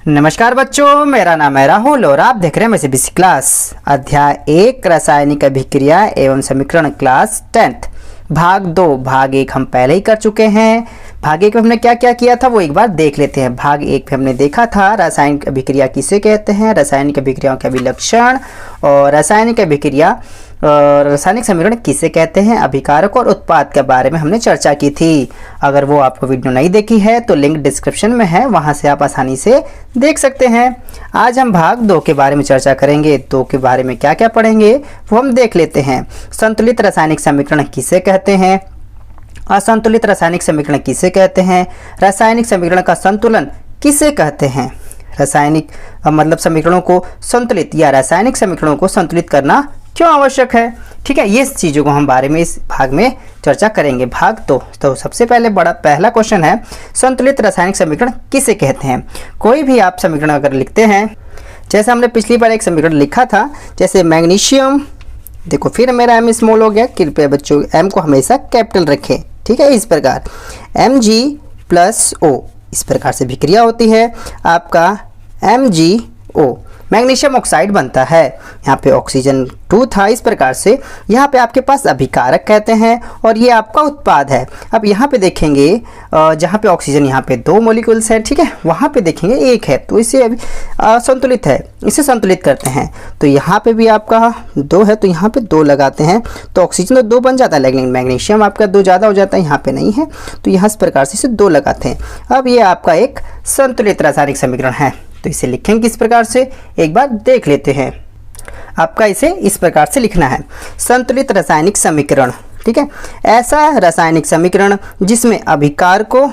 नमस्कार बच्चों, मेरा नाम है राहुल और आप देख रहे हैं MSc क्लास अध्याय 1 रासायनिक अभिक्रिया एवं समीकरण क्लास 10th भाग 2। भाग 1 हम पहले ही कर चुके हैं। भाग 1 में हमने क्या क्या किया था वो एक बार देख लेते हैं। भाग 1 में हमने देखा था रासायनिक अभिक्रिया किसे कहते हैं, रासायनिक अभिक्रियाओं के अभिलक्षण और रासायनिक अभिक्रिया और रासायनिक समीकरण किसे कहते हैं, अभिकारक और उत्पाद के बारे में हमने चर्चा की थी। अगर वो आपको वीडियो नहीं देखी है तो लिंक डिस्क्रिप्शन में है, वहां से आप आसानी से देख सकते हैं। आज हम भाग 2 के बारे में चर्चा करेंगे। 2 के बारे में क्या क्या पढ़ेंगे वो हम देख लेते हैं। संतुलित रासायनिक समीकरण किसे कहते हैं, असंतुलित रासायनिक समीकरण किसे कहते हैं, रासायनिक समीकरण का संतुलन किसे कहते हैं, रासायनिक मतलब समीकरणों को संतुलित या रासायनिक समीकरणों को संतुलित करना क्यों आवश्यक है। ठीक है, ये चीज़ों को हम बारे में इस भाग में चर्चा करेंगे। भाग तो सबसे पहला क्वेश्चन है, संतुलित रासायनिक समीकरण किसे कहते हैं। कोई भी आप समीकरण अगर लिखते हैं, जैसे हमने पिछली बार एक समीकरण लिखा था, जैसे मैग्नीशियम, देखो फिर मेरा एम स्मॉल हो गया, कृपया बच्चों एम को हमेशा कैपिटल रखें। ठीक है, इस प्रकार Mg+O इस प्रकार से विक्रिया होती है आपका MgO, मैग्नीशियम ऑक्साइड बनता है। यहाँ पे ऑक्सीजन 2 था, इस प्रकार से यहाँ पे आपके पास अभिकारक कहते हैं और ये आपका उत्पाद है। अब यहाँ पे देखेंगे जहाँ पे ऑक्सीजन यहाँ पे 2 मॉलिक्यूल्स है, ठीक है, वहाँ पे देखेंगे 1 है, तो इसे अभी संतुलित है, इसे संतुलित करते हैं। तो यहाँ पे भी आपका 2 है, तो यहाँ पे 2 लगाते हैं तो ऑक्सीजन तो 2 बन जाता है, लेकिन मैग्नीशियम आपका 2 ज़्यादा हो जाता है, यहाँ पे नहीं है, तो यहाँ इस प्रकार से इसे 2 लगाते हैं। अब ये आपका एक संतुलित रासायनिक समीकरण है, तो इसे लिखेंगे किस प्रकार से एक बार देख लेते हैं। आपका इसे इस प्रकार से लिखना है, संतुलित रासायनिक समीकरण। ठीक है, ऐसा रासायनिक समीकरण जिसमें अभिकारकों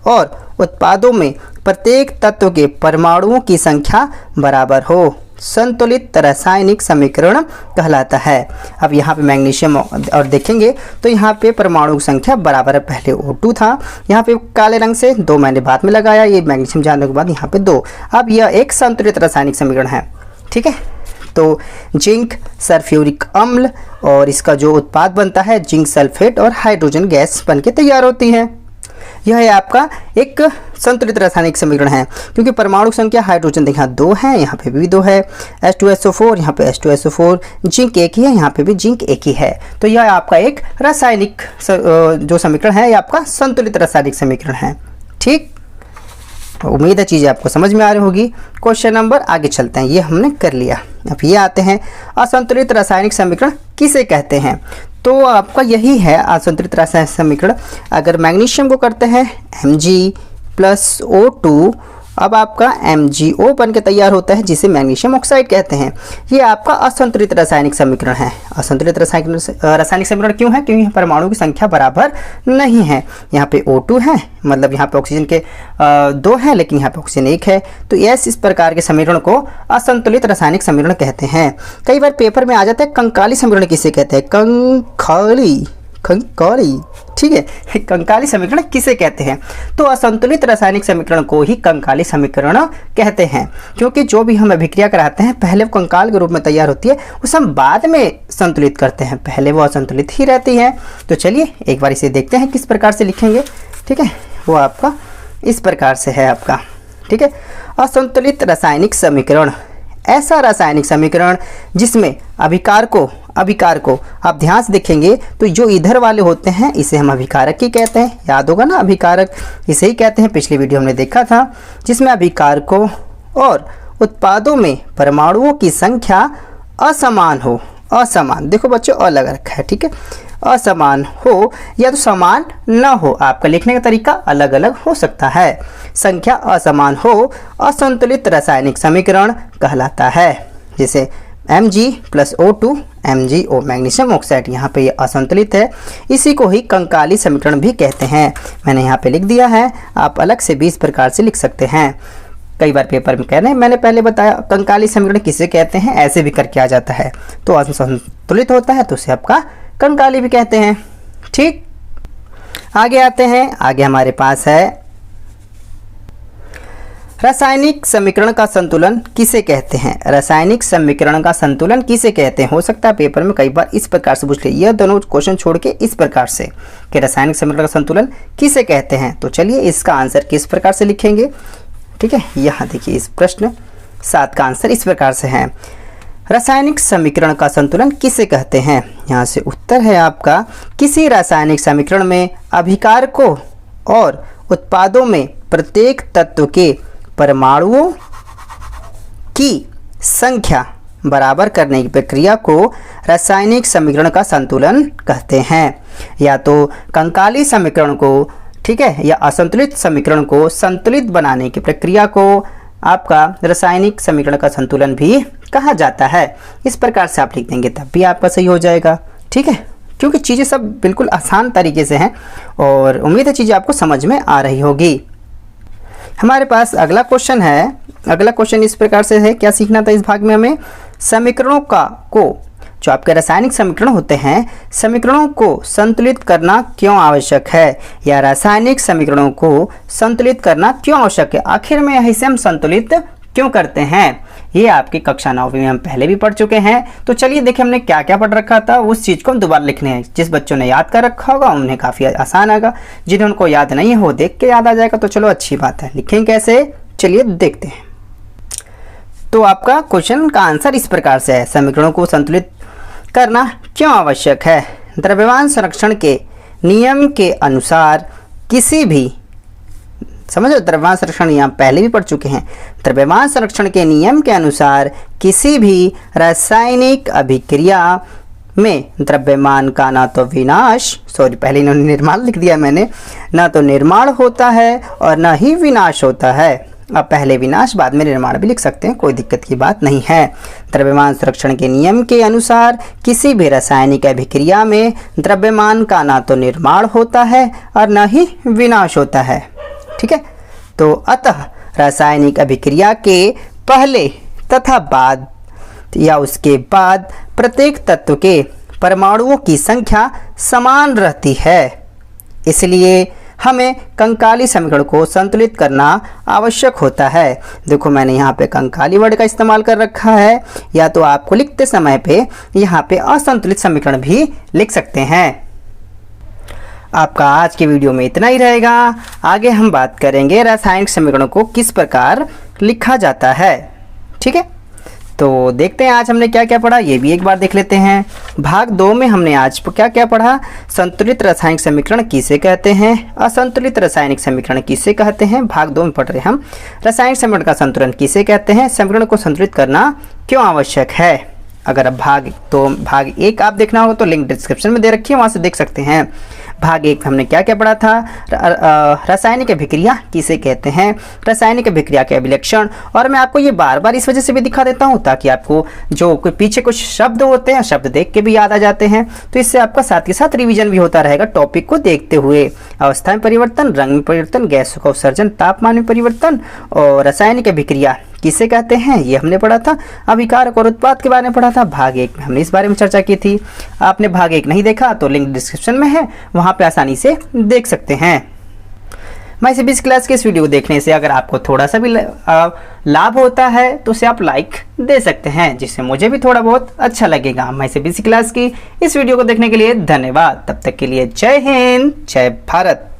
और उत्पादों में प्रत्येक तत्व के परमाणुओं की संख्या बराबर हो, संतुलित रासायनिक समीकरण कहलाता है। अब यहाँ पे मैग्नीशियम और देखेंगे तो यहाँ पे परमाणु की संख्या बराबर है, पहले O2 था, यहाँ पे काले रंग से 2 मैंने बाद में लगाया, ये मैग्नीशियम जानने के बाद यहाँ पे 2। अब यह एक संतुलित रासायनिक समीकरण है। ठीक है, तो जिंक सल्फ्यूरिक अम्ल और इसका जो उत्पाद बनता है जिंक सल्फेट और हाइड्रोजन गैस बनके तैयार होती है। यह है आपका एक संतुलित रासायनिक समीकरण है, क्योंकि परमाणु संख्या हाइड्रोजन यहाँ 2 है, यहाँ पे भी 2 है, H2SO4 यहाँ पे H2SO4, जिंक 1 ही है, यहाँ पे भी जिंक 1 ही है। तो यह आपका एक रासायनिक जो समीकरण है, यह आपका संतुलित रासायनिक समीकरण है। ठीक, उम्मीद है चीज़ें आपको समझ में आ रही होगी। क्वेश्चन नंबर आगे चलते हैं, ये हमने कर लिया। अब ये आते हैं, असंतुलित रासायनिक समीकरण किसे कहते हैं। तो आपका यही है असंतुलित रासायनिक समीकरण। अगर मैग्नीशियम को करते हैं Mg+O2, अब आपका MgO बन के तैयार होता है, जिसे मैग्नीशियम ऑक्साइड कहते हैं। ये आपका असंतुलित रासायनिक समीकरण है। असंतुलित रासायनिक समीकरण क्यों है, क्योंकि परमाणु की संख्या बराबर नहीं है। यहाँ पे O2 है, मतलब यहाँ पे ऑक्सीजन के 2 है, लेकिन यहाँ पे ऑक्सीजन 1 है, तो इस प्रकार के समीकरण को असंतुलित रासायनिक समीकरण कहते हैं। कई बार पेपर में आ जाता है कंकाली समीकरण किसे कहते हैं, कंकाली। ठीक है, कंकाली समीकरण किसे कहते हैं। तो असंतुलित रासायनिक समीकरण को ही कंकाली समीकरण कहते हैं, क्योंकि जो भी हम अभिक्रिया कराते हैं पहले वो कंकाल के रूप में तैयार होती है, उसे हम बाद में संतुलित करते हैं, पहले वो असंतुलित ही रहती है। तो चलिए एक बार इसे देखते हैं किस प्रकार से लिखेंगे। ठीक है, वो आपका इस प्रकार से है आपका। ठीक है, असंतुलित रासायनिक समीकरण ऐसा रासायनिक समीकरण जिसमें अभिकारकों आप ध्यान से देखेंगे तो जो इधर वाले होते हैं इसे हम अभिकारक ही कहते हैं, याद होगा ना, अभिकारक इसे ही कहते हैं, पिछली वीडियो हमने देखा था। जिसमें अभिकारकों और उत्पादों में परमाणुओं की संख्या असमान हो, असमान, देखो बच्चों अलग रखा है, ठीक है, असमान हो या तो समान न हो, आपका लिखने का तरीका अलग अलग हो सकता है, संख्या असमान हो, असंतुलित रासायनिक समीकरण कहलाता है। जैसे Mg+O2 MgO, मैग्नीशियम ऑक्साइड, यहाँ पे ये असंतुलित है, इसी को ही कंकाली समीकरण भी कहते हैं। मैंने यहाँ पे लिख दिया है, आप अलग से भी इस प्रकार से लिख सकते हैं। कई बार पेपर में कह रहे हैं, मैंने पहले बताया कंकाली समीकरण किसे कहते हैं, ऐसे भी करके आ जाता है, तो असंतुलित होता है तो उसे आपका कंकाली भी कहते हैं। ठीक, आगे आते हैं, आगे हमारे पास है रासायनिक समीकरण का संतुलन किसे कहते हैं। रासायनिक समीकरण का संतुलन किसे कहते हैं, हो सकता है पेपर में कई बार इस प्रकार से पूछ ले, यह दोनों क्वेश्चन छोड़ के इस प्रकार से कि रासायनिक समीकरण का संतुलन किसे कहते हैं। तो चलिए इसका आंसर किस प्रकार से लिखेंगे, ठीक है, यहाँ देखिए इस प्रश्न 7 का आंसर इस प्रकार से है, रासायनिक समीकरण का संतुलन किसे कहते हैं। यहाँ से उत्तर है आपका, किसी रासायनिक समीकरण में अभिकारकों और उत्पादों में प्रत्येक तत्व के परमाणुओं की संख्या बराबर करने की प्रक्रिया को रासायनिक समीकरण का संतुलन कहते हैं। या तो कंकाली समीकरण को, ठीक है, या असंतुलित समीकरण को संतुलित बनाने की प्रक्रिया को आपका रासायनिक समीकरण का संतुलन भी कहा जाता है। इस प्रकार से आप लिख देंगे तब भी आपका सही हो जाएगा, ठीक है, क्योंकि चीज़ें सब बिल्कुल आसान तरीके से हैं और उम्मीद है चीज़ें आपको समझ में आ रही होगी। हमारे पास अगला क्वेश्चन है। अगला क्वेश्चन इस प्रकार से है, क्या सीखना था इस भाग में हमें, समीकरणों को जो आपके रासायनिक समीकरण होते हैं, समीकरणों को संतुलित करना क्यों आवश्यक है, या रासायनिक समीकरणों को संतुलित करना क्यों आवश्यक है, आखिर में इसे हम संतुलित क्यों करते हैं। ये आपकी कक्षा 9 में हम पहले भी पढ़ चुके हैं। तो चलिए देखिए हमने क्या क्या पढ़ रखा था, उस चीज़ को हम दोबारा लिखने हैं। जिस बच्चों ने याद कर रखा होगा उन्हें काफ़ी आसान आएगा, जिन्हें उनको याद नहीं है वो देख के याद आ जाएगा। तो चलो अच्छी बात है, लिखें कैसे, चलिए देखते हैं। तो आपका क्वेश्चन का आंसर इस प्रकार से है, समीकरणों को संतुलित करना क्यों आवश्यक है। द्रव्यमान संरक्षण के नियम के अनुसार किसी भी, समझो द्रव्यमान संरक्षण नियम पहले भी पढ़ चुके हैं, द्रव्यमान संरक्षण के नियम के अनुसार किसी भी रासायनिक अभिक्रिया में द्रव्यमान का ना तो विनाश, पहले इन्होंने निर्माण लिख दिया मैंने, ना तो निर्माण होता है और ना ही विनाश होता है। अब पहले विनाश बाद में निर्माण भी लिख सकते हैं, कोई दिक्कत की बात नहीं है। द्रव्यमान संरक्षण के नियम के अनुसार किसी भी रासायनिक अभिक्रिया में द्रव्यमान का ना तो निर्माण होता है और ना ही विनाश होता है, ठीक है। तो अतः रासायनिक अभिक्रिया के पहले तथा बाद या उसके बाद प्रत्येक तत्व के परमाणुओं की संख्या समान रहती है, इसलिए हमें कंकाली समीकरण को संतुलित करना आवश्यक होता है। देखो मैंने यहाँ पे कंकाली वर्ड का इस्तेमाल कर रखा है, या तो आपको लिखते समय पे यहाँ पे असंतुलित समीकरण भी लिख सकते हैं। आपका आज के वीडियो में इतना ही रहेगा। आगे हम बात करेंगे रासायनिक समीकरणों को किस प्रकार लिखा जाता है, ठीक है। तो देखते हैं आज हमने क्या क्या पढ़ा, ये भी एक बार देख लेते हैं। भाग 2 में हमने आज क्या क्या पढ़ा, संतुलित रासायनिक समीकरण किसे कहते हैं, असंतुलित रासायनिक समीकरण किसे कहते हैं। भाग 2 में पढ़ रहे हम रासायनिक समीकरण का संतुलन किसे कहते हैं, समीकरण को संतुलित करना क्यों आवश्यक है। अगर अब भाग 1 आप देखना हो तो लिंक डिस्क्रिप्शन में दे रखी है, वहाँ से देख सकते हैं। भाग 1 में हमने क्या क्या पढ़ा था, रासायनिक अभिक्रिया किसे कहते हैं, रासायनिक अभिक्रिया के अभिलक्षण, और मैं आपको ये बार बार इस वजह से भी दिखा देता हूँ ताकि आपको जो कोई पीछे कुछ शब्द होते हैं, शब्द देख के भी याद आ जाते हैं, तो इससे आपका साथ के साथ रिवीजन भी होता रहेगा टॉपिक को देखते हुए। अवस्था में परिवर्तन, रंग में परिवर्तन, गैसों का उत्सर्जन, तापमान में परिवर्तन और रासायनिक अभिक्रिया किसे कहते हैं, ये हमने पढ़ा था। अभिकारक और उत्पाद के बारे में पढ़ा था। भाग 1 में हमने इस बारे में चर्चा की थी। आपने भाग 1 नहीं देखा तो लिंक डिस्क्रिप्शन में है, वहाँ पे आसानी से देख सकते हैं। MyCBSE क्लास के इस वीडियो को देखने से अगर आपको थोड़ा सा भी लाभ होता है तो उसे आप लाइक दे सकते हैं, जिससे मुझे भी थोड़ा बहुत अच्छा लगेगा। MyCBSE क्लास की इस वीडियो को देखने के लिए धन्यवाद। तब तक के लिए जय हिंद, जय भारत।